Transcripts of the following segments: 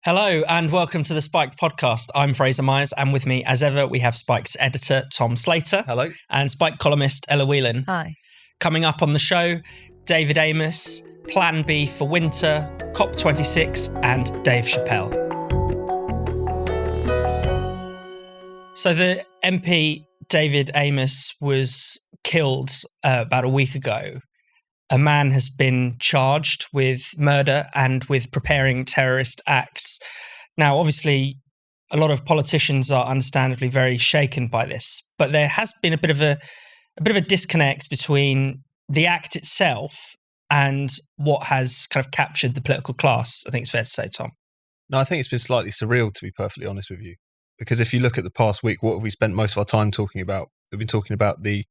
Hello and welcome to the Spiked podcast. I'm Fraser Myers, and with me, as ever, we have Spike's editor, Tom Slater. Hello. And Spike columnist, Ella Whelan. Hi. Coming up on the show, David Amess, Plan B for Winter, COP26, and Dave Chappelle. So the MP, David Amess, was killed about a week ago. A man has been charged with murder and with preparing terrorist acts. Now, obviously, a lot of politicians are understandably very shaken by this, but there has been a bit of a disconnect between the act itself and what has kind of captured the political class. I think it's fair to say, Tom. No, I think it's been slightly surreal, to be perfectly honest with you, because if you look at the past week, what have we spent most of our time talking about? We've been talking about the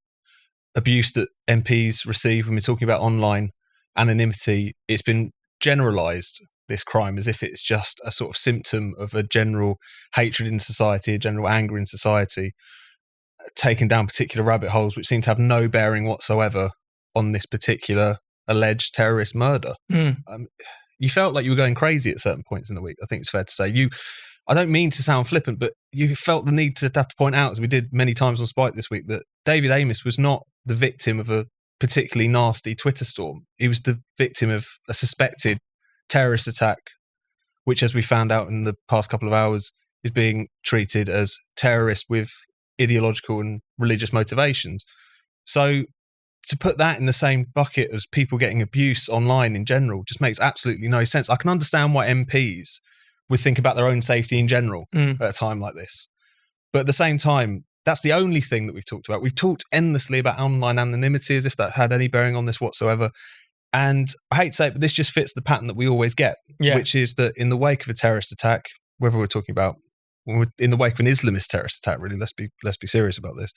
abuse that MPs receive. We've been talking about online anonymity. It's been generalised, this crime, as if it's just a sort of symptom of a general hatred in society, a general anger in society, taken down particular rabbit holes which seem to have no bearing whatsoever on this particular alleged terrorist murder. You felt like you were going crazy at certain points in the week, I think it's fair to say. I don't mean to sound flippant, but you felt the need to have to point out, as we did many times on Spike this week, that David Amess was not the victim of a particularly nasty Twitter storm. He was the victim of a suspected terrorist attack, which, as we found out in the past couple of hours, is being treated as terrorist with ideological and religious motivations. So to put that in the same bucket as people getting abuse online in general just makes absolutely no sense. I can understand why MPs would think about their own safety in general at a time like this. But at the same time, that's the only thing that we've talked about. We've talked endlessly about online anonymity as if that had any bearing on this whatsoever. And I hate to say it, but this just fits the pattern that we always get, which is that in the wake of a terrorist attack, whether we're talking about, in the wake of an Islamist terrorist attack, really, let's be serious about this,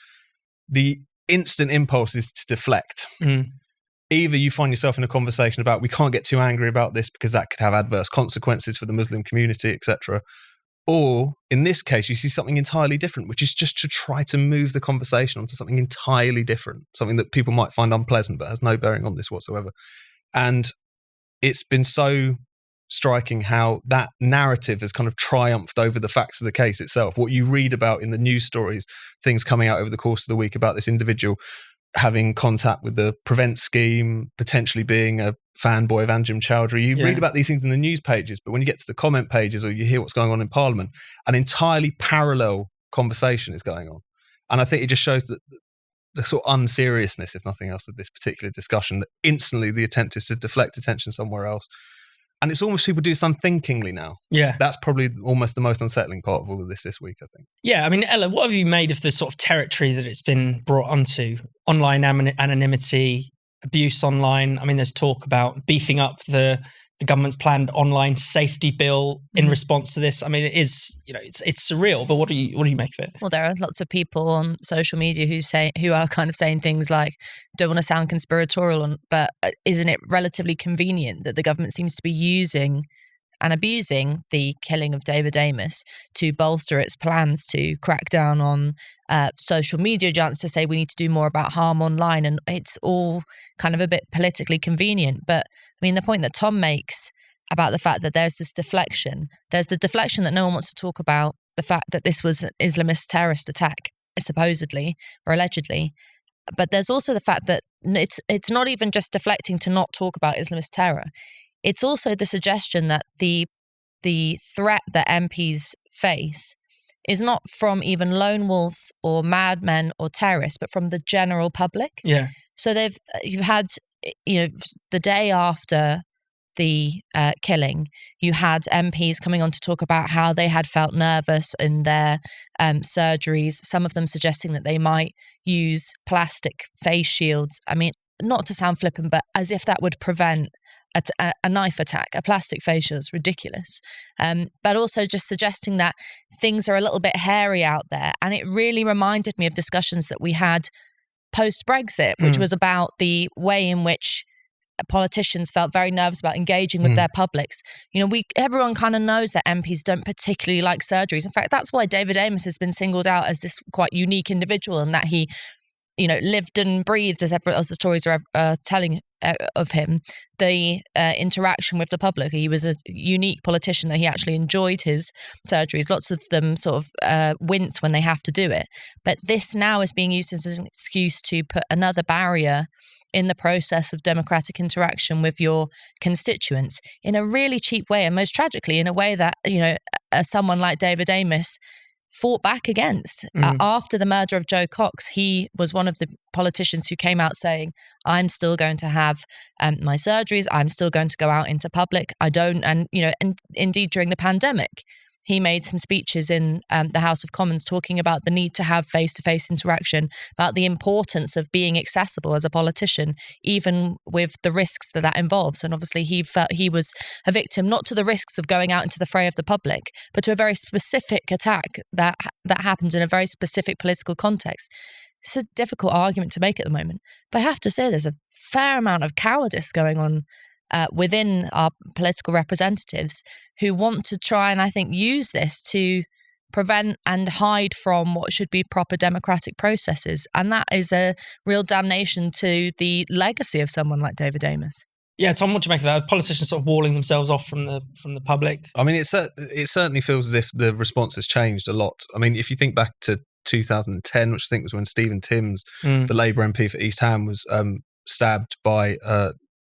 the instant impulse is to deflect. Either you find yourself in a conversation about, we can't get too angry about this because that could have adverse consequences for the Muslim community, etc. Or in this case, you see something entirely different, which is just to try to move the conversation onto something entirely different, something that people might find unpleasant, but has no bearing on this whatsoever. And it's been so striking how that narrative has kind of triumphed over the facts of the case itself. What you read about in the news stories, things coming out over the course of the week about this individual having contact with the Prevent scheme, potentially being a fanboy of Anjem Choudhury. You read about these things in the news pages, but when you get to the comment pages or you hear what's going on in Parliament, an entirely parallel conversation is going on. And I think it just shows that the sort of unseriousness, if nothing else, of this particular discussion, that instantly the attempt is to deflect attention somewhere else. And it's almost people do this unthinkingly now. Yeah. That's probably almost the most unsettling part of all of this week, I think. Yeah, I mean, Ella, what have you made of the sort of territory that it's been brought onto? Online anonymity, abuse online. I mean, there's talk about beefing up the government's planned online safety bill in response to this. I mean, it is, it's surreal, but what do you make of it? Well, there are lots of people on social media who are kind of saying things like, don't want to sound conspiratorial, but isn't it relatively convenient that the government seems to be using and abusing the killing of David Amess to bolster its plans to crack down on social media giants, to say we need to do more about harm online, and it's all kind of a bit politically convenient. But I mean, the point that Tom makes about the fact that there's this deflection, there's the deflection that no one wants to talk about the fact that this was an Islamist terrorist attack, supposedly or allegedly. But there's also the fact that it's not even just deflecting to not talk about Islamist terror. It's also the suggestion that the threat that MPs face is not from even lone wolves or madmen or terrorists, but from the general public. Yeah. So you've had, the day after the killing, you had MPs coming on to talk about how they had felt nervous in their surgeries, some of them suggesting that they might use plastic face shields. I mean, not to sound flippant, but as if that would prevent a knife attack. A plastic face shield is ridiculous. But also just suggesting that things are a little bit hairy out there. And it really reminded me of discussions that we had post-Brexit, which was about the way in which politicians felt very nervous about engaging with their publics. Everyone kind of knows that MPs don't particularly like surgeries. In fact, that's why David Amess has been singled out as this quite unique individual, and that he lived and breathed as the stories are telling of him, the interaction with the public. He was a unique politician, that he actually enjoyed his surgeries. Lots of them sort of wince when they have to do it. But this now is being used as an excuse to put another barrier in the process of democratic interaction with your constituents in a really cheap way, and most tragically in a way that, someone like David Amess fought back against. After the murder of Joe Cox, he was one of the politicians who came out saying, I'm still going to have my surgeries, I'm still going to go out into public. And indeed during the pandemic, he made some speeches in the House of Commons talking about the need to have face-to-face interaction, about the importance of being accessible as a politician, even with the risks that involves. And obviously he felt he was a victim, not to the risks of going out into the fray of the public, but to a very specific attack that happens in a very specific political context. It's a difficult argument to make at the moment. But I have to say there's a fair amount of cowardice going on within our political representatives who want to try and, I think, use this to prevent and hide from what should be proper democratic processes. And that is a real damnation to the legacy of someone like David Amess. Yeah, Tom, what do you make of that? Politicians sort of walling themselves off from the public. I mean, it certainly feels as if the response has changed a lot. I mean, if you think back to 2010, which I think was when Stephen Timms, the Labour MP for East Ham, was stabbed by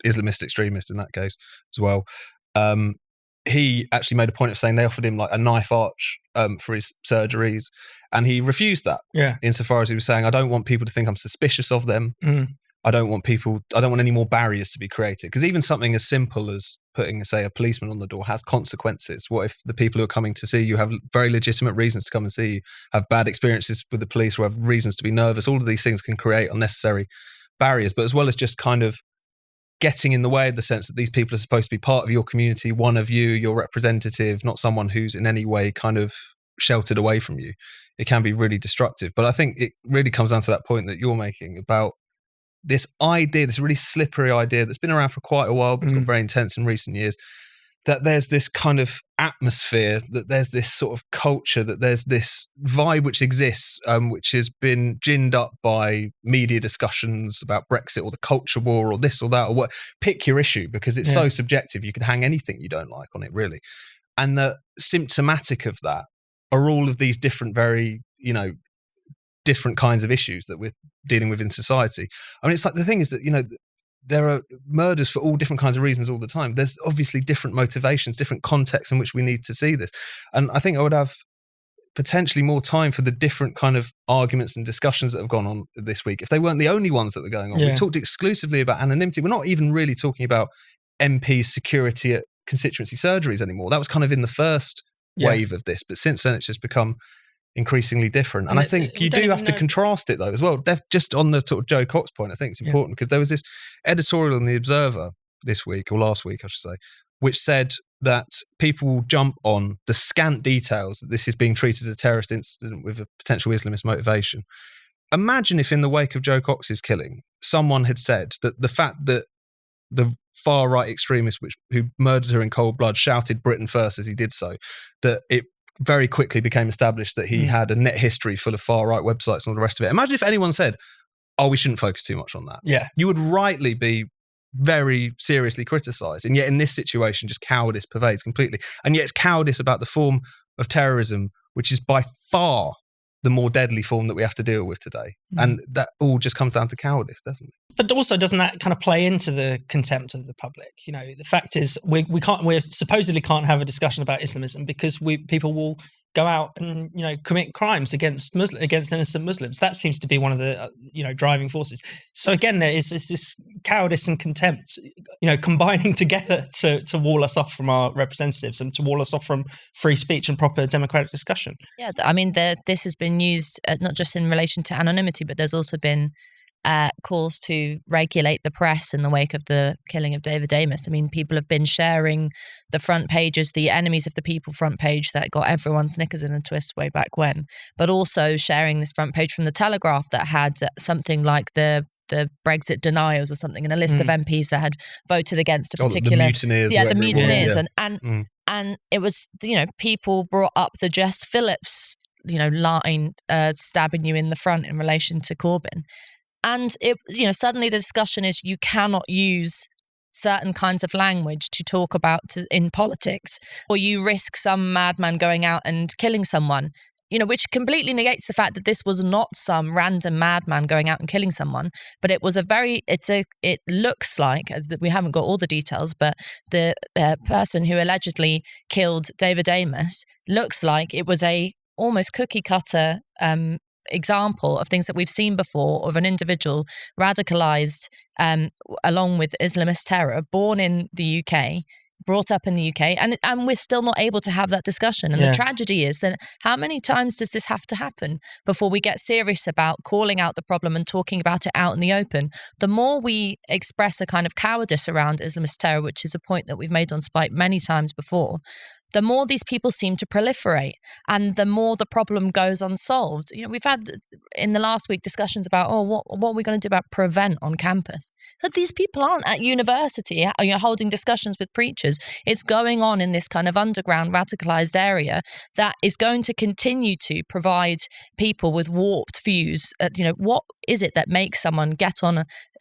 Islamist extremist in that case as well. He actually made a point of saying they offered him like a knife arch for his surgeries, and he refused that. Yeah. Insofar as he was saying, I don't want people to think I'm suspicious of them. I don't want any more barriers to be created, because even something as simple as putting, say, a policeman on the door has consequences. What if the people who are coming to see you have very legitimate reasons to come and see you, have bad experiences with the police, or have reasons to be nervous? All of these things can create unnecessary barriers, but as well as just kind of getting in the way of the sense that these people are supposed to be part of your community, one of you, your representative, not someone who's in any way kind of sheltered away from you. It can be really destructive. But I think it really comes down to that point that you're making about this idea, this really slippery idea that's been around for quite a while, but it's got very intense in recent years, that there's this kind of atmosphere, that there's this sort of culture, that there's this vibe which exists, which has been ginned up by media discussions about Brexit or the culture war or this or that or what. Pick your issue, because it's so subjective. You can hang anything you don't like on it, really. And the symptomatic of that are all of these different, very, different kinds of issues that we're dealing with in society. I mean, it's like, the thing is that, there are murders for all different kinds of reasons all the time. There's obviously different motivations, different contexts in which we need to see this. And I think I would have potentially more time for the different kind of arguments and discussions that have gone on this week if they weren't the only ones that were going on. We talked exclusively about anonymity. We're not even really talking about MPs' security at constituency surgeries anymore. That was kind of in the first wave of this. But since then, it's just become increasingly different. And I think you do have to contrast it, though, as well. Just on the sort of Joe Cox point, I think it's important, because there was this editorial in The Observer this week, or last week, I should say, which said that people will jump on the scant details that this is being treated as a terrorist incident with a potential Islamist motivation. Imagine if in the wake of Joe Cox's killing, someone had said that the fact that the far-right extremist who murdered her in cold blood shouted Britain first as he did so, that it very quickly became established that he had a net history full of far-right websites and all the rest of it. Imagine if anyone said, we shouldn't focus too much on that. Yeah. You would rightly be very seriously criticised. And yet in this situation, just cowardice pervades completely. And yet it's cowardice about the form of terrorism, which is by far the more deadly form that we have to deal with today. And that all just comes down to cowardice, definitely. But also, doesn't that kind of play into the contempt of the public? The fact is, we supposedly can't have a discussion about Islamism because people will go out and commit crimes against innocent Muslims. That seems to be one of the driving forces. So again, there is this cowardice and contempt, combining together to wall us off from our representatives and to wall us off from free speech and proper democratic discussion. Yeah, I mean, this has been used not just in relation to anonymity, but there's also been calls to regulate the press in the wake of the killing of David Amess. I mean, people have been sharing the front pages, the Enemies of the People front page that got everyone's knickers in a twist way back when, but also sharing this front page from the Telegraph that had something like the Brexit deniers or something, and a list of MPs that had voted against a particular... the mutineers. Yeah, the mutineers. And it was, people brought up the Jess Phillips, line stabbing you in the front in relation to Corbyn. And suddenly the discussion is you cannot use certain kinds of language to talk about in politics, or you risk some madman going out and killing someone. Which completely negates the fact that this was not some random madman going out and killing someone, but it was it looks like, as we haven't got all the details, but the person who allegedly killed David Amess looks like it was a almost cookie cutter example of things that we've seen before, of an individual radicalized along with Islamist terror, born in the UK, brought up in the UK, and we're still not able to have that discussion. And the tragedy is that how many times does this have to happen before we get serious about calling out the problem and talking about it out in the open? The more we express a kind of cowardice around Islamist terror, which is a point that we've made on Spike many times before, the more these people seem to proliferate, and the more the problem goes unsolved. We've had in the last week discussions about, what are we going to do about prevent on campus? But these people aren't at university, holding discussions with preachers. It's going on in this kind of underground radicalized area that is going to continue to provide people with warped views. What is it that makes someone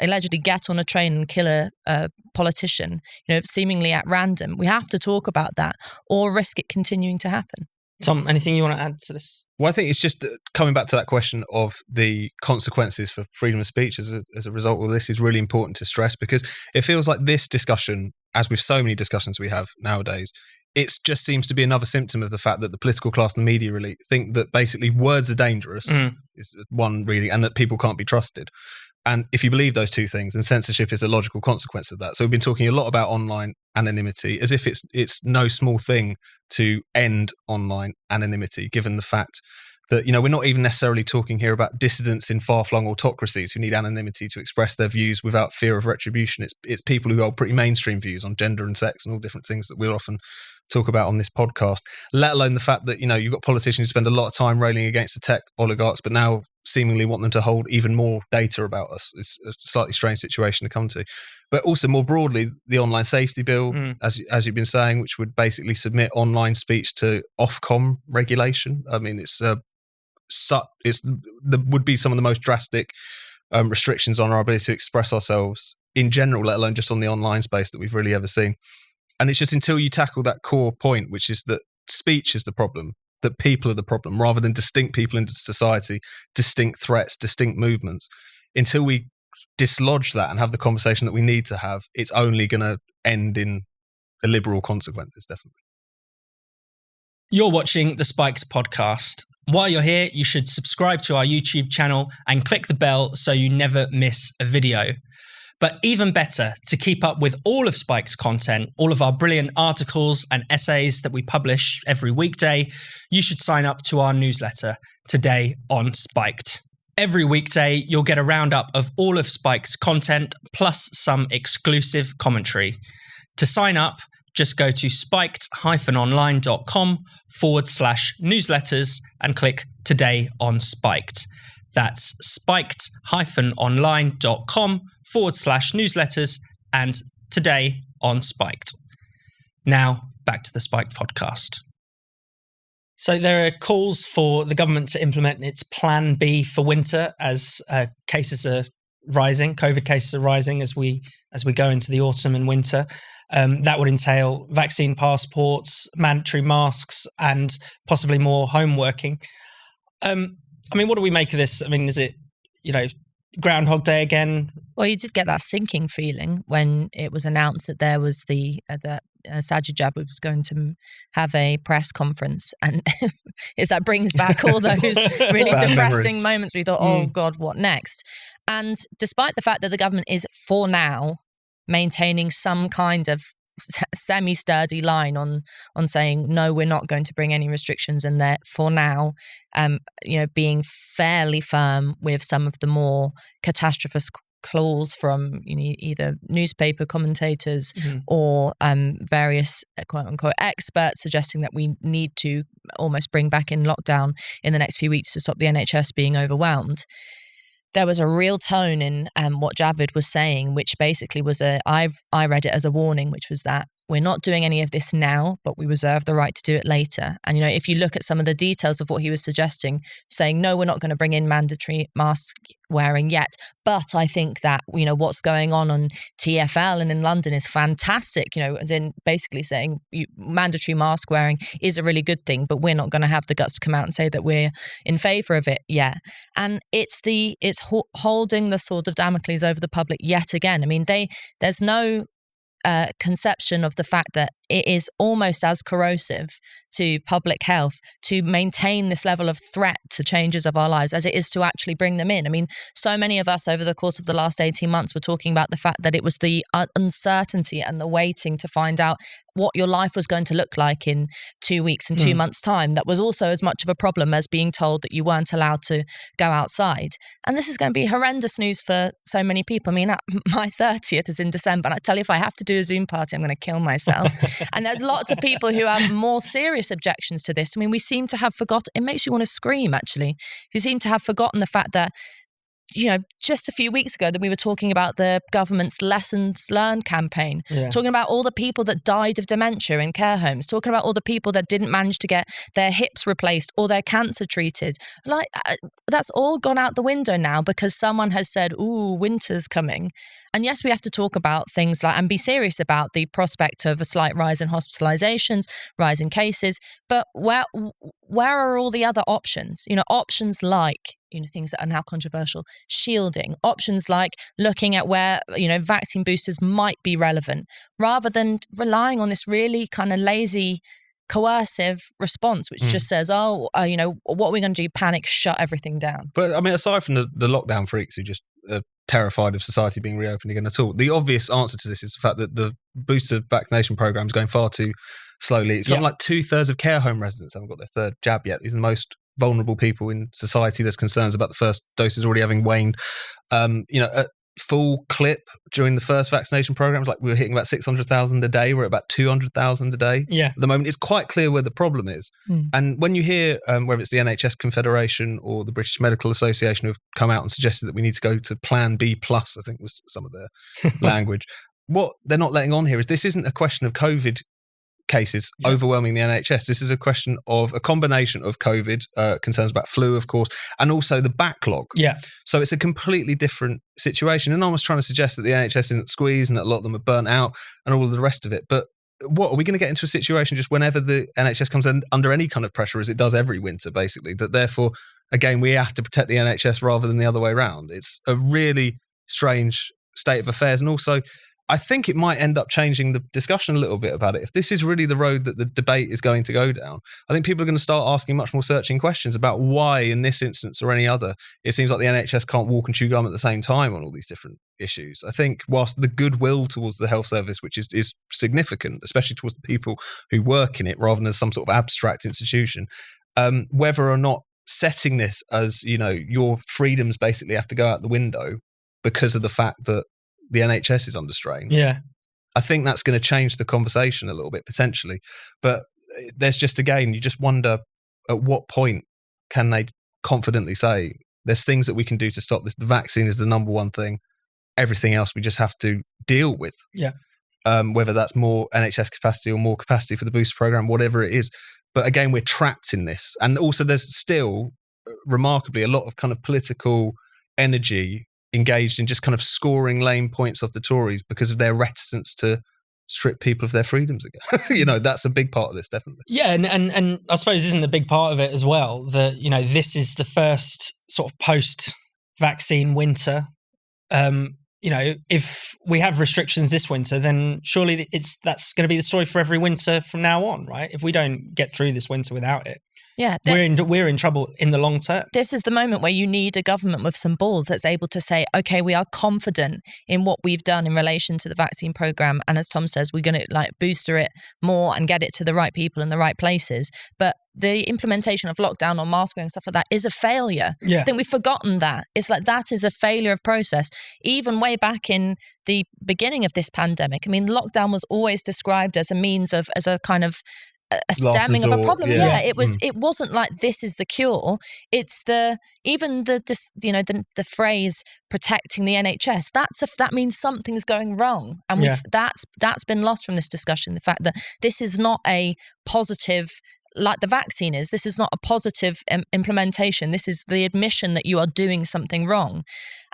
allegedly get on a train and kill a politician, seemingly at random? We have to talk about that, or risk it continuing to happen. Tom, anything you want to add to this? Well, I think it's just coming back to that question of the consequences for freedom of speech as a result of this is really important to stress, because it feels like this discussion, as with so many discussions we have nowadays, it just seems to be another symptom of the fact that the political class and the media elite think that basically words are dangerous, is one really, and that people can't be trusted. And if you believe those two things, then censorship is a logical consequence of that. So we've been talking a lot about online anonymity, as if it's no small thing to end online anonymity, given the fact that, we're not even necessarily talking here about dissidents in far-flung autocracies who need anonymity to express their views without fear of retribution. It's people who hold pretty mainstream views on gender and sex and all different things that we'll often talk about on this podcast, let alone the fact that, you've got politicians who spend a lot of time railing against the tech oligarchs, but now seemingly want them to hold even more data about us. It's a slightly strange situation to come to. But also more broadly, the online safety bill, as you've been saying, which would basically submit online speech to Ofcom regulation. I mean, there would be some of the most drastic restrictions on our ability to express ourselves in general, let alone just on the online space, that we've really ever seen. And it's just until you tackle that core point, which is that speech is the problem, that people are the problem, rather than distinct people in society, distinct threats, distinct movements. Until we dislodge that and have the conversation that we need to have, it's only going to end in illiberal consequences, definitely. You're watching the Spiked podcast. While you're here, you should subscribe to our YouTube channel and click the bell so you never miss a video. But even better, to keep up with all of Spike's content, all of our brilliant articles and essays that we publish every weekday, you should sign up to our newsletter, Today on Spiked. Every weekday, you'll get a roundup of all of Spike's content, plus some exclusive commentary. To sign up, just go to spiked-online.com/newsletters and click Today on Spiked. That's spiked-online.com/newsletters and Today on Spiked. Now, back to the Spiked podcast. So there are calls for the government to implement its Plan B for winter as cases are rising, COVID cases are rising as we go into the autumn and winter. That would entail vaccine passports, mandatory masks, and possibly more home working. What do we make of this? Is it, Groundhog Day again? Well, you did get that sinking feeling when it was announced that there was that Sajid Javid was going to have a press conference, and that brings back all those really depressing moments. We thought, oh God, what next? And despite the fact that the government is, for now, maintaining some kind of semi-sturdy line on saying, no, we're not going to bring any restrictions in there for now, being fairly firm with some of the more catastrophist clause from either newspaper commentators or various quote-unquote experts suggesting that we need to almost bring back in lockdown in the next few weeks to stop the NHS being overwhelmed. There was a real tone in what Javid was saying, which basically was I read it as a warning, which was that we're not doing any of this now, but we reserve the right to do it later. And, if you look at some of the details of what he was suggesting, saying, no, we're not going to bring in mandatory mask wearing yet. But I think that, what's going on TfL and in London is fantastic, as in basically saying mandatory mask wearing is a really good thing, but we're not going to have the guts to come out and say that we're in favour of it yet. And it's holding the sword of Damocles over the public yet again. I mean, there's no conception of the fact that it is almost as corrosive to public health to maintain this level of threat to changes of our lives as it is to actually bring them in. I mean, so many of us over the course of the last 18 months were talking about the fact that it was the uncertainty and the waiting to find out what your life was going to look like in 2 weeks and 2 months' time. That was also as much of a problem as being told that you weren't allowed to go outside. And this is going to be horrendous news for so many people. I mean, my 30th is in December, and I tell you, if I have to do a Zoom party, I'm going to kill myself. And there's lots of people who have more serious objections to this. I mean, we seem to have forgotten, it makes you want to scream, actually. We seem to have forgotten the fact that, just a few weeks ago that we were talking about the government's lessons learned campaign, talking about all the people that died of dementia in care homes, talking about all the people that didn't manage to get their hips replaced or their cancer treated. Like, that's all gone out the window now because someone has said, ooh, winter's coming. And yes, we have to talk about things like, and be serious about the prospect of a slight rise in hospitalizations, rise in cases, but where are all the other options? Options like, things that are now controversial, shielding, options like looking at where, vaccine boosters might be relevant, rather than relying on this really kind of lazy, coercive response, which just says, what are we going to do? Panic, shut everything down. But I mean, aside from the lockdown freaks who just are terrified of society being reopened again at all, the obvious answer to this is the fact that the booster vaccination program is going far too slowly. It's something like 2/3 of care home residents haven't got their third jab yet. These are the most vulnerable people in society. There's concerns about the first doses already having waned. At full clip during the first vaccination programs, like we were hitting about 600,000 a day. We're at about 200,000 a day. Yeah. At the moment, it's quite clear where the problem is. And when you hear, whether it's the NHS Confederation or the British Medical Association have come out and suggested that we need to go to Plan B+, I think was some of their language. What they're not letting on here is this isn't a question of COVID cases overwhelming the NHS. This is a question of a combination of COVID, concerns about flu, of course, and also the backlog. Yeah. So it's a completely different situation. And I was trying to suggest that the NHS isn't squeezed and that a lot of them are burnt out and all of the rest of it. But what are we going to get into a situation just whenever the NHS comes under any kind of pressure, as it does every winter, basically, that therefore, again, we have to protect the NHS rather than the other way around? It's a really strange state of affairs. And also, I think it might end up changing the discussion a little bit about it. If this is really the road that the debate is going to go down, I think people are going to start asking much more searching questions about why, in this instance or any other, it seems like the NHS can't walk and chew gum at the same time on all these different issues. I think whilst the goodwill towards the health service, which is significant, especially towards the people who work in it, rather than as some sort of abstract institution, whether or not setting this as, your freedoms basically have to go out the window because of the fact that the NHS is under strain. Yeah. I think that's going to change the conversation a little bit, potentially. But there's just, again, you just wonder at what point can they confidently say there's things that we can do to stop this. The vaccine is the number one thing. Everything else we just have to deal with. Yeah. Whether that's more NHS capacity or more capacity for the booster program, whatever it is. But again, we're trapped in this. And also there's still, remarkably, a lot of kind of political energy engaged in just kind of scoring lame points off the Tories because of their reticence to strip people of their freedoms again. That's a big part of this, definitely. Yeah, and I suppose isn't a big part of it as well that, this is the first sort of post-vaccine winter. If we have restrictions this winter, then surely that's going to be the story for every winter from now on, right? If we don't get through this winter without it. Yeah, we're in trouble in the long term. This is the moment where you need a government with some balls that's able to say, okay, we are confident in what we've done in relation to the vaccine program. And as Tom says, we're going to booster it more and get it to the right people in the right places. But the implementation of lockdown or mask wearing, stuff like that, is a failure. Yeah. I think we've forgotten that. It's like that is a failure of process. Even way back in the beginning of this pandemic, I mean, lockdown was always described as a means of, as a kind of a stemming of a problem. Yeah. It wasn't like this is the cure. It's the phrase protecting the NHS. That means something's going wrong, and that's been lost from this discussion. The fact that this is not a positive, like the vaccine is. This is not a positive implementation. This is the admission that you are doing something wrong.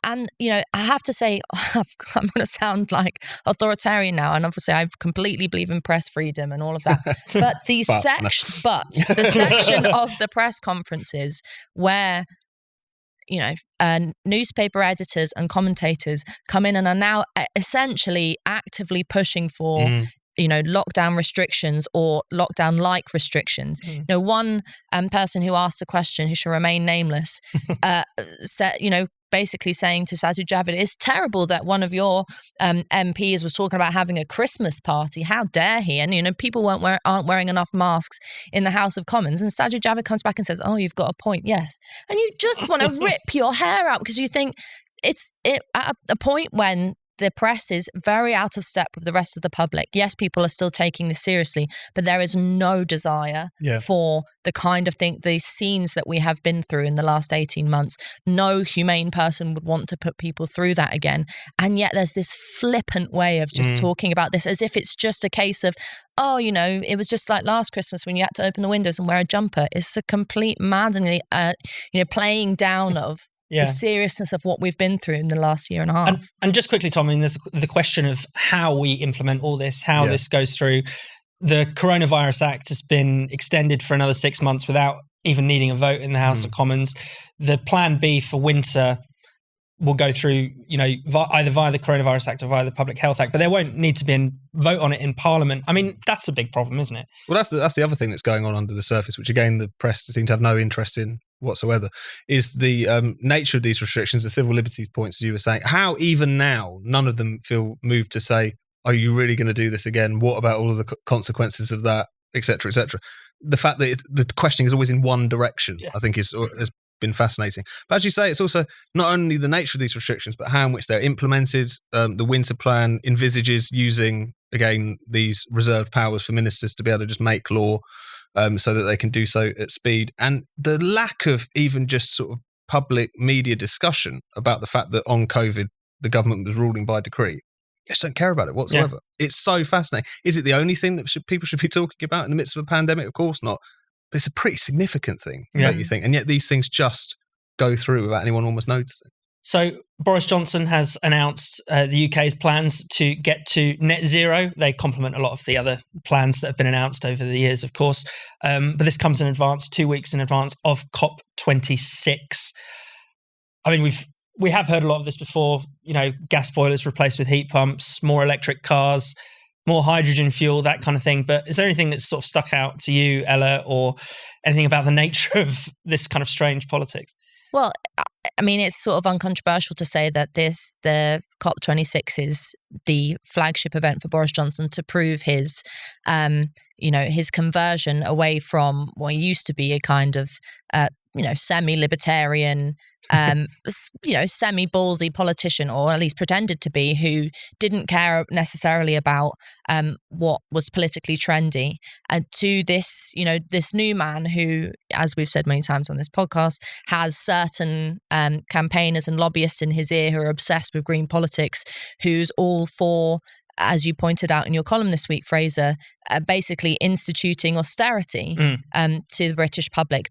And, I have to say, I'm going to sound like authoritarian now. And obviously, I completely believe in press freedom and all of that. But the section of the press conferences where, newspaper editors and commentators come in and are now essentially actively pushing for lockdown restrictions or lockdown-like restrictions. One person who asked a question, who shall remain nameless, said, basically saying to Sajid Javid, it's terrible that one of your MPs was talking about having a Christmas party. How dare he? And, people aren't wearing enough masks in the House of Commons. And Sajid Javid comes back and says, oh, you've got a point, yes. And you just want to rip your hair out because you think it's at a point when the press is very out of step with the rest of the public. Yes, people are still taking this seriously, but there is no desire for the kind of the scenes that we have been through in the last 18 months. No humane person would want to put people through that again. And yet there's this flippant way of just talking about this as if it's just a case of, it was just like last Christmas when you had to open the windows and wear a jumper. It's a complete maddening, playing down of the seriousness of what we've been through in the last year and a half. And just quickly, Tom, there's the question of how we implement all this, how this goes through. The Coronavirus Act has been extended for another 6 months without even needing a vote in the House of Commons. The Plan B for winter will go through, either via the Coronavirus Act or via the Public Health Act, but there won't need to be a vote on it in Parliament. I mean, that's a big problem, isn't it? Well, that's the other thing that's going on under the surface, which again, the press seem to have no interest in whatsoever, is the nature of these restrictions, the civil liberties points, as you were saying. How even now, none of them feel moved to say, are you really going to do this again? What about all of the consequences of that, et cetera, et cetera? The fact that the questioning is always in one direction, I think has been fascinating. But as you say, it's also not only the nature of these restrictions, but how in which they're implemented. The winter plan envisages using, again, these reserved powers for ministers to be able to just make law so that they can do so at speed. And the lack of even just sort of public media discussion about the fact that on COVID, the government was ruling by decree. I just don't care about it whatsoever. Yeah. It's so fascinating. Is it the only thing that people should be talking about in the midst of a pandemic? Of course not. But it's a pretty significant thing, don't you think? And yet these things just go through without anyone almost noticing. So Boris Johnson has announced the UK's plans to get to net zero. They complement a lot of the other plans that have been announced over the years, of course. But this comes in advance, 2 weeks in advance of COP26. I mean, we have heard a lot of this before, gas boilers replaced with heat pumps, more electric cars, more hydrogen fuel, that kind of thing. But is there anything that's sort of stuck out to you, Ella, or anything about the nature of this kind of strange politics? Well, I mean, it's sort of uncontroversial to say that the COP26 is the flagship event for Boris Johnson to prove his conversion away from what used to be a kind of, semi-libertarian, semi-ballsy politician, or at least pretended to be, who didn't care necessarily about what was politically trendy, and to this, this new man who, as we've said many times on this podcast, has certain campaigners and lobbyists in his ear who are obsessed with green politics, who's all for, as you pointed out in your column this week, Fraser, basically instituting austerity to the British public,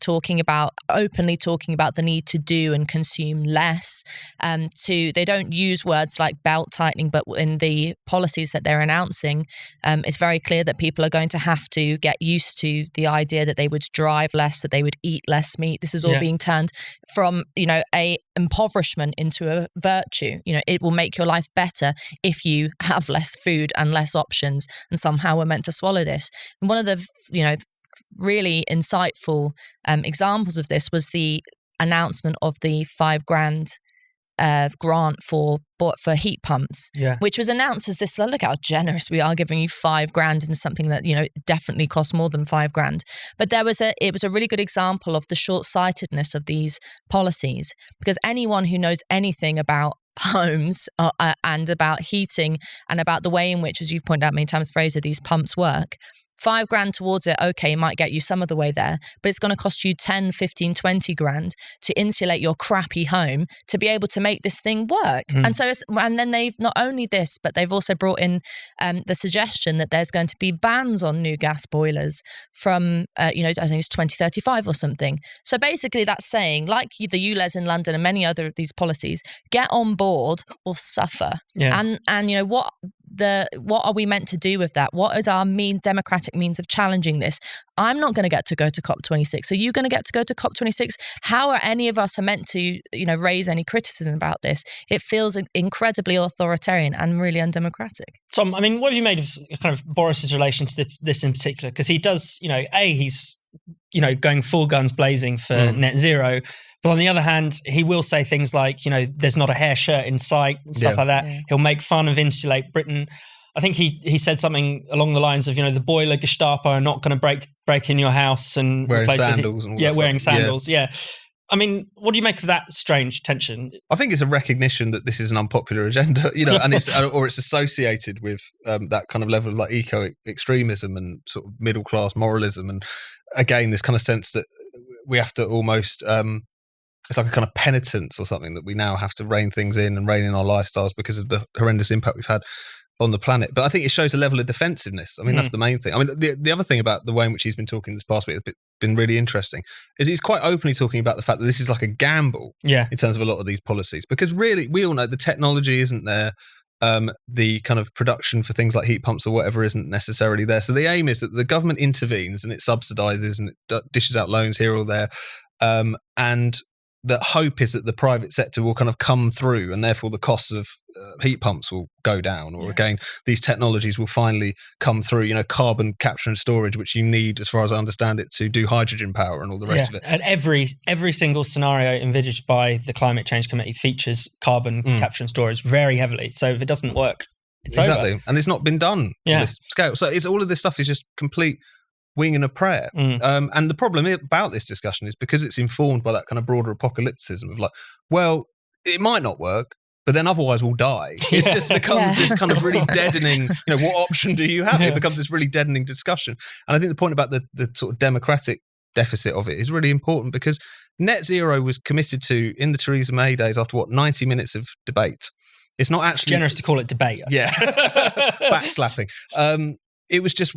openly talking about the need to do and consume less. They don't use words like belt tightening, but in the policies that they're announcing, it's very clear that people are going to have to get used to the idea that they would drive less, that they would eat less meat. This is all being turned from, a impoverishment into a virtue. It will make your life better if you have less food and less options, and somehow we're meant to swallow this. And one of the really insightful examples of this was the announcement of the $5,000 grant for heat pumps, which was announced as this, look how generous we are giving you $5,000 in something that definitely costs more than $5,000. But it was a really good example of the short-sightedness of these policies, because anyone who knows anything about homes and about heating and about the way in which, as you've pointed out many times, Fraser, these pumps work, $5,000 towards it, okay, might get you some of the way there, but it's going to cost you 10, 15, 20 grand to insulate your crappy home to be able to make this thing work. And so, and then they've not only this, but they've also brought in the suggestion that there's going to be bans on new gas boilers from, I think it's 2035 or something. So basically that's saying, like the ULEZ in London and many other of these policies, get on board or suffer. Yeah. And what are we meant to do with that? What is our democratic means of challenging this? I'm not going to get to go to COP26. Are you going to get to go to COP26? How are any of us meant to, raise any criticism about this? It feels incredibly authoritarian and really undemocratic. Tom, I mean, what have you made of kind of Boris's relation to this in particular? Because he does, he's, going full guns blazing for net zero. But on the other hand, he will say things like, there's not a hair shirt in sight and stuff like that. Yeah. He'll make fun of Insulate Britain. I think he said something along the lines of, the boiler Gestapo are not going to break in your house and wearing sandals. And all that wearing stuff. sandals. Yeah. I mean, what do you make of that strange tension? I think it's a recognition that this is an unpopular agenda, and it's associated with that kind of level of like eco-extremism and sort of middle class moralism, and again this kind of sense that we have to almost it's like a kind of penitence or something that we now have to rein things in and rein in our lifestyles because of the horrendous impact we've had on the planet. But I think it shows a level of defensiveness. I mean, that's the main thing. I mean, the other thing about the way in which he's been talking this past week has been really interesting is he's quite openly talking about the fact that this is like a gamble in terms of a lot of these policies, because really we all know the technology isn't there. The kind of production for things like heat pumps or whatever isn't necessarily there. So the aim is that the government intervenes and it subsidises and it dishes out loans here or there. And the hope is that the private sector will kind of come through and therefore the costs of heat pumps will go down, or again, these technologies will finally come through, carbon capture and storage, which you need, as far as I understand it, to do hydrogen power and all the rest of it. And every single scenario envisaged by the Climate Change Committee features carbon capture and storage very heavily. So if it doesn't work, it's over. And it's not been done on this scale. So it's all of this stuff is just complete wing and a prayer. And the problem about this discussion is because it's informed by that kind of broader apocalypticism of like, well, it might not work, but then otherwise we'll die. It just becomes this kind of really deadening, what option do you have? It becomes this really deadening discussion. And I think the point about the sort of democratic deficit of it is really important, because net zero was committed to in the Theresa May days after 90 minutes of debate. It's not actually... It's generous to call it debate. Yeah. Backslapping. It was just,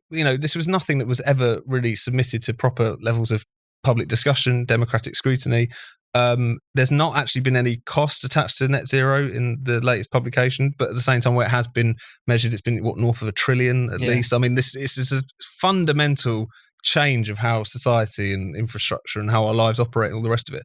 this was nothing that was ever really submitted to proper levels of public discussion, democratic scrutiny. There's not actually been any cost attached to net zero in the latest publication, but at the same time, where it has been measured, it's been north of $1 trillion at least. I mean, this is a fundamental change of how society and infrastructure and how our lives operate and all the rest of it.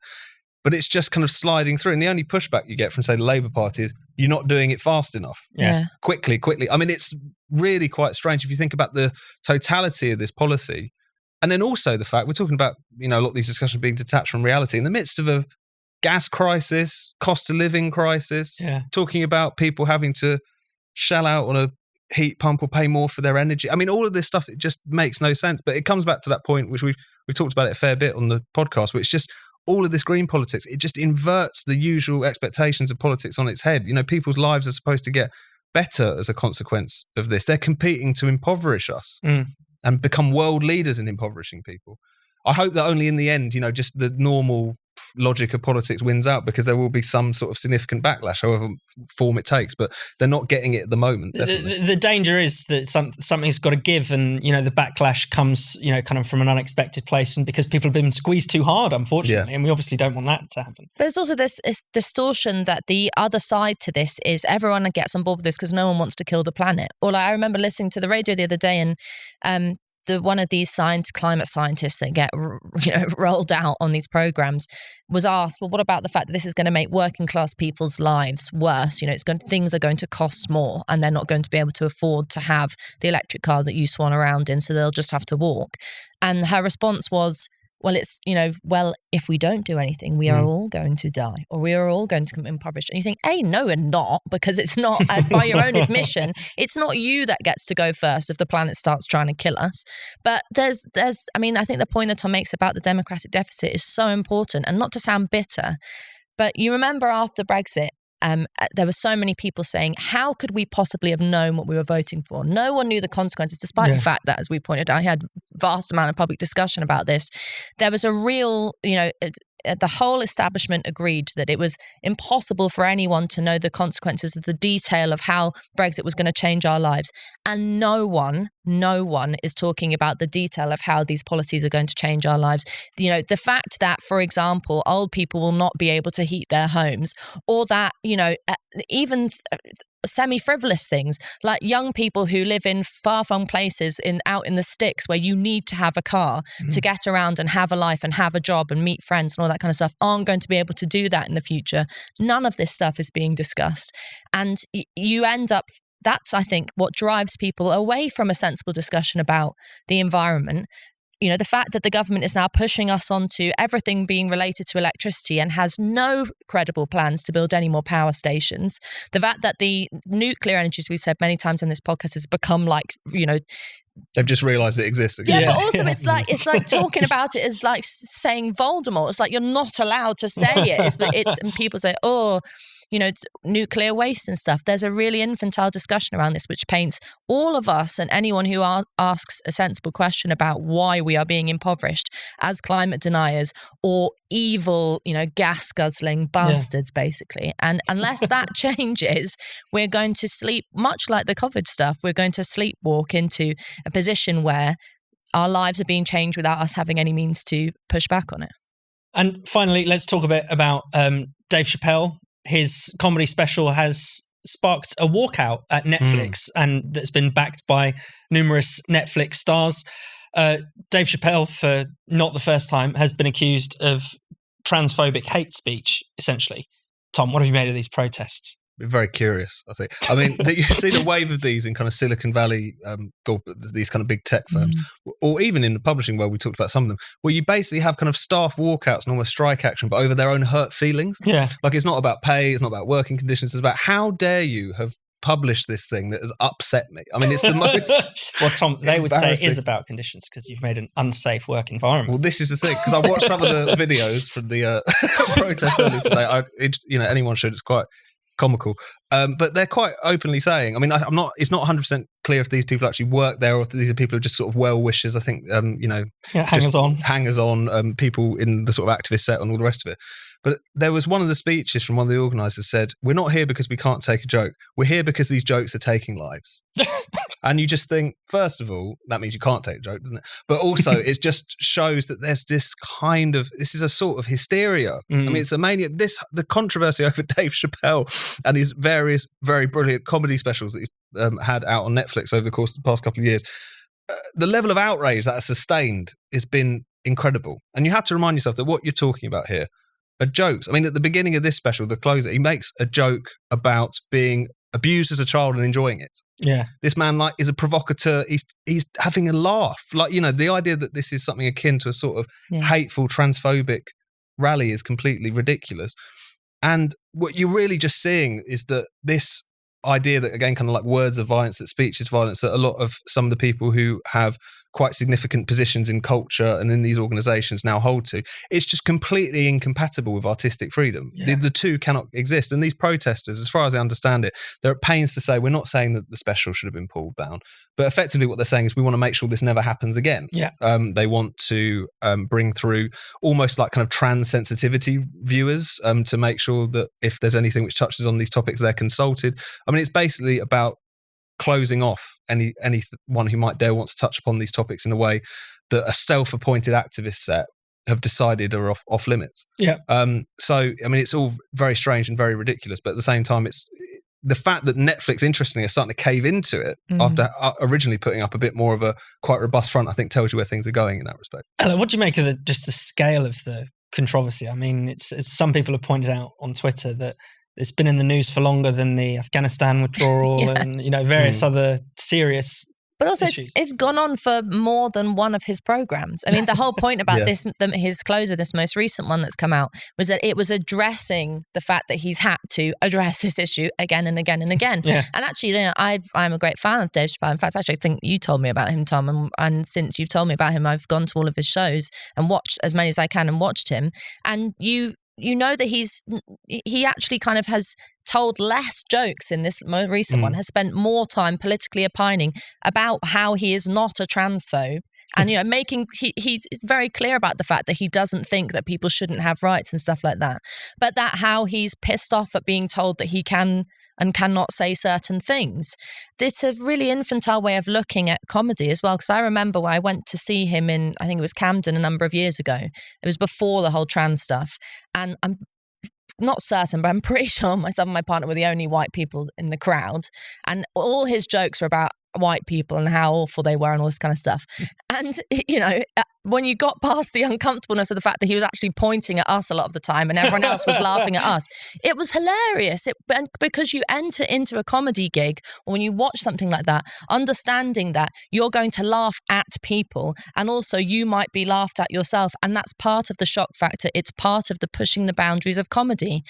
But it's just kind of sliding through. And the only pushback you get from, say, the Labour Party is you're not doing it fast enough. Yeah. Quickly. I mean, it's really quite strange if you think about the totality of this policy. And then also the fact we're talking about, a lot of these discussions being detached from reality in the midst of a gas crisis, cost of living crisis, talking about people having to shell out on a heat pump or pay more for their energy. I mean, all of this stuff, it just makes no sense. But it comes back to that point, which we've talked about it a fair bit on the podcast, which just all of this green politics, it just inverts the usual expectations of politics on its head. People's lives are supposed to get better as a consequence of this. They're competing to impoverish us and become world leaders in impoverishing people. I hope that only in the end, just the normal logic of politics wins out, because there will be some sort of significant backlash, however form it takes, but they're not getting it at the moment. The danger is that something's got to give, and the backlash comes kind of from an unexpected place, and because people have been squeezed too hard, unfortunately, and we obviously don't want that to happen. But there's also this distortion that the other side to this is everyone gets on board with this because no one wants to kill the planet. Or I remember listening to the radio the other day, and one of these climate scientists that get rolled out on these programs was asked, well, what about the fact that this is going to make working class people's lives worse? Things are going to cost more, and they're not going to be able to afford to have the electric car that you swan around in, so they'll just have to walk. And her response was, well, if we don't do anything, we are all going to die, or we are all going to become impoverished. And you think, no, we're not, because it's not, by your own admission, it's not you that gets to go first if the planet starts trying to kill us. But I think the point that Tom makes about the democratic deficit is so important, and not to sound bitter, but you remember after Brexit, there were so many people saying, how could we possibly have known what we were voting for? No one knew the consequences, despite the fact that, as we pointed out, he had vast amount of public discussion about this. There was a real, the whole establishment agreed that it was impossible for anyone to know the consequences of the detail of how Brexit was going to change our lives. And no one is talking about the detail of how these policies are going to change our lives. The fact that, for example, old people will not be able to heat their homes, or that, even semi-frivolous things like young people who live in far-flung places out in the sticks where you need to have a car to get around and have a life and have a job and meet friends and all that kind of stuff aren't going to be able to do that in the future. None of this stuff is being discussed, and you end up, that's, I think, what drives people away from a sensible discussion about the environment. The fact that the government is now pushing us onto everything being related to electricity and has no credible plans to build any more power stations. The fact that the nuclear energy, as we've said many times on this podcast, has become like, they've just realised it exists again. Yeah, but also it's like talking about it is like saying Voldemort. It's like you're not allowed to say it. And people say, nuclear waste and stuff. There's a really infantile discussion around this, which paints all of us and anyone who asks a sensible question about why we are being impoverished as climate deniers or evil, gas guzzling bastards, basically. And unless that changes, we're going to sleep, much like the COVID stuff, we're going to sleepwalk into a position where our lives are being changed without us having any means to push back on it. And finally, let's talk a bit about Dave Chappelle. His comedy special has sparked a walkout at Netflix, and that's been backed by numerous Netflix stars. Dave Chappelle, for not the first time, has been accused of transphobic hate speech, essentially. Tom, what have you made of these protests? Very curious, I think. I mean, you see the wave of these in kind of Silicon Valley, these kind of big tech firms, or even in the publishing world, we talked about some of them, where you basically have kind of staff walkouts and almost strike action, but over their own hurt feelings. Yeah. Like, it's not about pay, it's not about working conditions, it's about how dare you have published this thing that has upset me. I mean, it's the most well, Tom, they would say it is about conditions because you've made an unsafe work environment. Well, this is the thing, because I watched some of the videos from the protest earlier today. Anyone should. It's quite comical, but they're quite openly saying, I mean, it's not 100% clear if these people actually work there or if these are people who are just sort of well-wishers. I think, hangers on, people in the sort of activist set and all the rest of it. But there was one of the speeches from one of the organisers said, we're not here because we can't take a joke. We're here because these jokes are taking lives. And you just think, first of all, that means you can't take a joke, doesn't it? But also, it just shows that there's this is a sort of hysteria. I mean, it's a mania. The controversy over Dave Chappelle and his various very brilliant comedy specials that he's had out on Netflix over the course of the past couple of years, the level of outrage that has sustained has been incredible. And you have to remind yourself that what you're talking about here are jokes. I mean, at the beginning of this special, the closer, he makes a joke about being abused as a child and enjoying it. Yeah. This man is a provocateur. He's having a laugh. The idea that this is something akin to a sort of hateful, transphobic rally is completely ridiculous. And what you're really just seeing is that this idea that, again, kind of like words are violence, that speech is violence, that a lot of some of the people who have quite significant positions in culture and in these organisations now hold to, it's just completely incompatible with artistic freedom. Yeah. The two cannot exist. And these protesters, as far as I understand it, they're at pains to say, we're not saying that the special should have been pulled down, but effectively what they're saying is we want to make sure this never happens again. Yeah. They want to bring through almost like kind of trans sensitivity viewers to make sure that if there's anything which touches on these topics, they're consulted. I mean, it's basically about closing off anyone who might dare want to touch upon these topics in a way that a self-appointed activist set have decided are off limits. Yeah. So, I mean, it's all very strange and very ridiculous, but at the same time, it's the fact that Netflix, interestingly, is starting to cave into it after originally putting up a bit more of a quite robust front, I think tells you where things are going in that respect. What do you make of just the scale of the controversy? I mean, it's some people have pointed out on Twitter that it's been in the news for longer than the Afghanistan withdrawal and, various other serious But also, issues. It's gone on for more than one of his programs. I mean, the whole point about his closer, this most recent one that's come out, was that it was addressing the fact that he's had to address this issue again and again and again. Yeah. And actually, I'm a great fan of Dave Chappelle. In fact, actually, I think you told me about him, Tom. And since you've told me about him, I've gone to all of his shows and watched as many as I can and watched him. And you know that he actually kind of has told less jokes in this most recent one, has spent more time politically opining about how he is not a transphobe. And, you know, he is very clear about the fact that he doesn't think that people shouldn't have rights and stuff like that. But that how he's pissed off at being told that he can and cannot say certain things. It's a really infantile way of looking at comedy as well. Because I remember when I went to see him in, I think it was Camden a number of years ago. It was before the whole trans stuff. And I'm not certain, but I'm pretty sure myself and my partner were the only white people in the crowd. And all his jokes were about white people and how awful they were and all this kind of stuff. And, you know, when you got past the uncomfortableness of the fact that he was actually pointing at us a lot of the time and everyone else was laughing at us, it was hilarious. Because you enter into a comedy gig, or when you watch something like that, understanding that you're going to laugh at people and also you might be laughed at yourself. And that's part of the shock factor. It's part of the pushing the boundaries of comedy.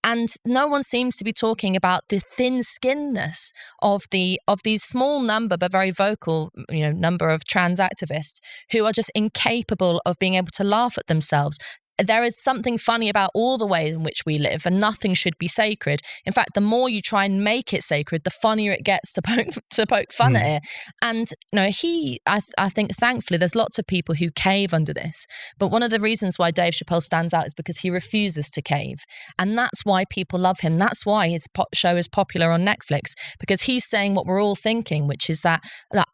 And no one seems to be talking about the thin-skinnedness of these small number but very vocal, you know, number of trans activists who are just incapable of being able to laugh at themselves. There is something funny about all the ways in which we live, and nothing should be sacred. In fact, the more you try and make it sacred, the funnier it gets to poke fun at it. And, you know, I think thankfully there's lots of people who cave under this. But one of the reasons why Dave Chappelle stands out is because he refuses to cave. And that's why people love him. That's why his show is popular on Netflix, because he's saying what we're all thinking, which is that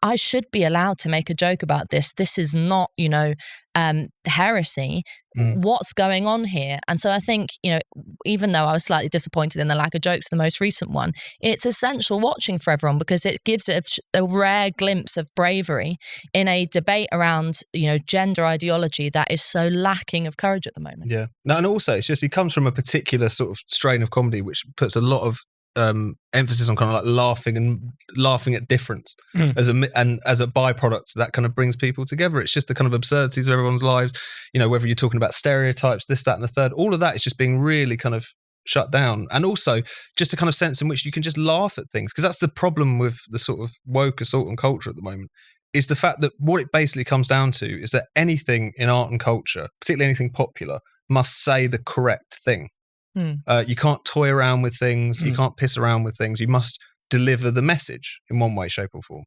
I should be allowed to make a joke about this. This is not, you know, heresy. What's going on here? And so I think, you know, even though I was slightly disappointed in the lack of jokes in the most recent one, it's essential watching for everyone because it gives it a rare glimpse of bravery in a debate around, you know, gender ideology that is so lacking of courage at the moment. Yeah. No, and also it's just he comes from a particular sort of strain of comedy which puts a lot of emphasis on kind of like laughing at difference as a byproduct that kind of brings people together. It's just the kind of absurdities of everyone's lives, you know, whether you're talking about stereotypes, this, that and the third, all of that is just being really kind of shut down. And also just a kind of sense in which you can just laugh at things, because that's the problem with the sort of woke assault on culture at the moment, is the fact that what it basically comes down to is that anything in art and culture, particularly anything popular, must say the correct thing. You can't toy around with things. You can't piss around with things. You must deliver the message in one way, shape or form.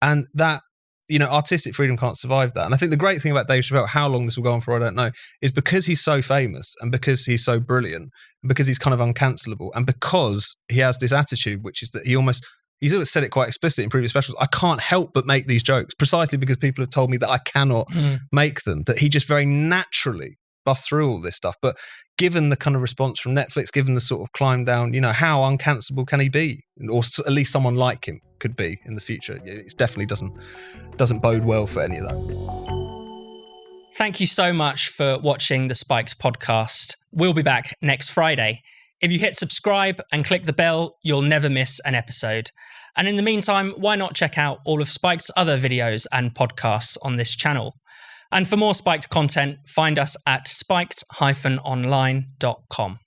And that, you know, artistic freedom can't survive that. And I think the great thing about Dave Chappelle, how long this will go on for, I don't know, is because he's so famous and because he's so brilliant and because he's kind of uncancelable and because he has this attitude, which is that he's always said it quite explicitly in previous specials, I can't help but make these jokes precisely because people have told me that I cannot make them, that he just very naturally busts through all this stuff. But given the kind of response from Netflix, given the sort of climb down, you know, how uncancelable can he be? Or at least someone like him could be in the future. It definitely doesn't bode well for any of that. Thank you so much for watching the Spiked podcast. We'll be back next Friday. If you hit subscribe and click the bell, you'll never miss an episode. And in the meantime, why not check out all of Spiked's other videos and podcasts on this channel? And for more Spiked content, find us at spiked-online.com.